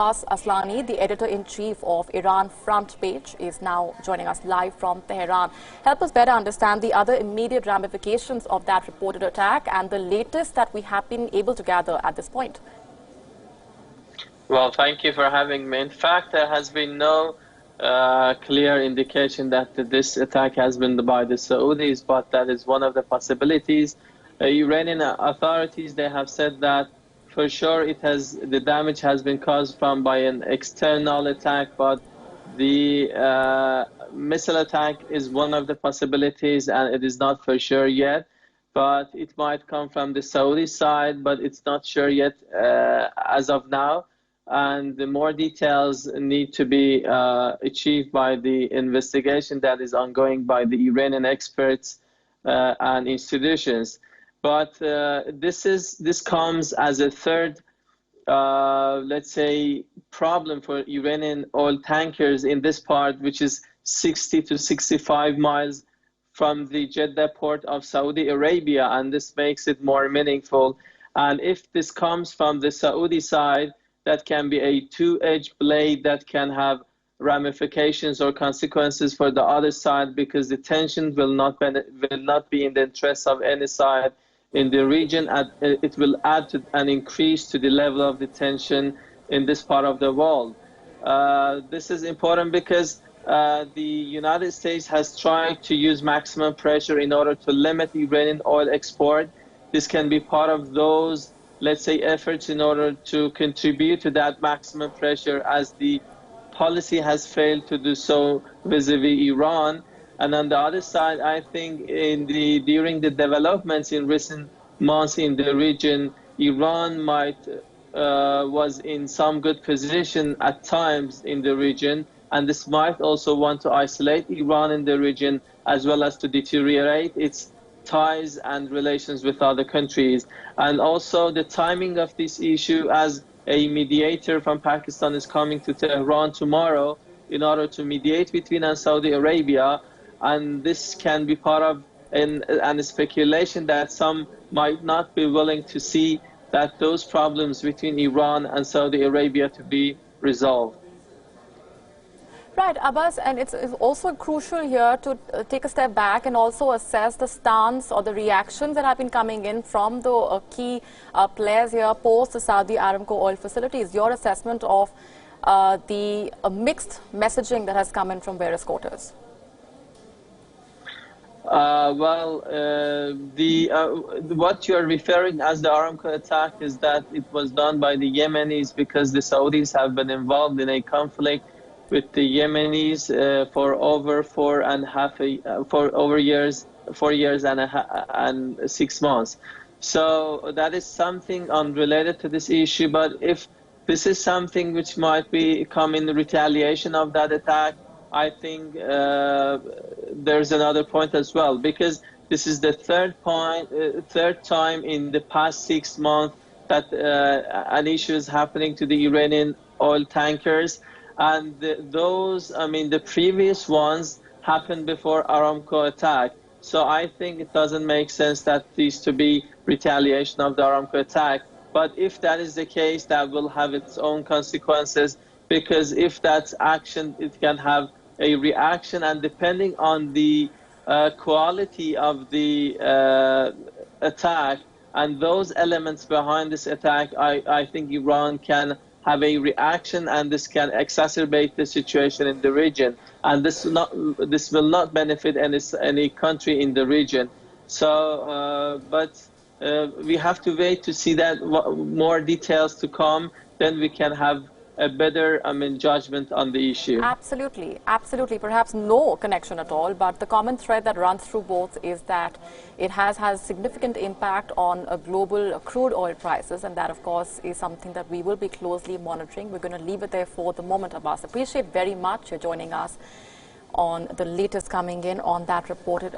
Aslani, the editor-in-chief of Iran Front Page, is now joining us live from Tehran. Help us better understand the other immediate ramifications of that reported attack and the latest that we have been able to gather at this point. Well, thank you for having me. In fact, there has been no clear indication that this attack has been by the Saudis, but that is one of the possibilities. Iranian authorities, they have said that for sure the damage has been caused by an external attack, but the missile attack is one of the possibilities, and it is not for sure yet. But it might come from the Saudi side, but it's not sure yet as of now. And the more details need to be achieved by the investigation that is ongoing by the Iranian experts and institutions. But this comes as a third, let's say, problem for Iranian oil tankers in this part, which is 60 to 65 miles from the Jeddah port of Saudi Arabia, and this makes it more meaningful. And if this comes from the Saudi side, that can be a two-edged blade that can have ramifications or consequences for the other side, because the tension will not be in the interest of any side in the region, and it will add to an increase to the level of the tension in this part of the world. This is important because the United States has tried to use maximum pressure in order to limit Iranian oil export. This can be part of those, let's say, efforts in order to contribute to that maximum pressure, as the policy has failed to do so vis-a-vis Iran. And on the other side, I think during the developments in recent months in the region, Iran was in some good position at times in the region, and this might also want to isolate Iran in the region, as well as to deteriorate its ties and relations with other countries. And also the timing of this issue, as a mediator from Pakistan is coming to Tehran tomorrow in order to mediate between Saudi Arabia, and this can be part of a speculation that some might not be willing to see that those problems between Iran and Saudi Arabia to be resolved. Right, Abbas, and it's also crucial here to take a step back and also assess the stance or the reactions that have been coming in from the key players here post the Saudi Aramco oil facilities. Your assessment of the mixed messaging that has come in from various quarters. What you're referring as the Aramco attack is that it was done by the Yemenis, because the Saudis have been involved in a conflict with the Yemenis for over 4 years and 6 months. So that is something unrelated to this issue. But if this is something which might come in retaliation of that attack, I think there's another point as well, because this is the third time in the past 6 months that an issue is happening to the Iranian oil tankers. And the previous ones happened before Aramco attack. So I think it doesn't make sense that these to be retaliation of the Aramco attack. But if that is the case, that will have its own consequences, because if that's action, it can have a reaction, and depending on the quality of the attack and those elements behind this attack, I think Iran can have a reaction, and this can exacerbate the situation in the region, and this will not benefit any country in the region. So, we have to wait to see that more details to come. Then we can have a better, judgment on the issue. Absolutely, absolutely. Perhaps no connection at all, but the common thread that runs through both is that it has significant impact on global crude oil prices, and that, of course, is something that we will be closely monitoring. We're going to leave it there for the moment, Abbas. Appreciate very much you're joining us on the latest coming in on that reported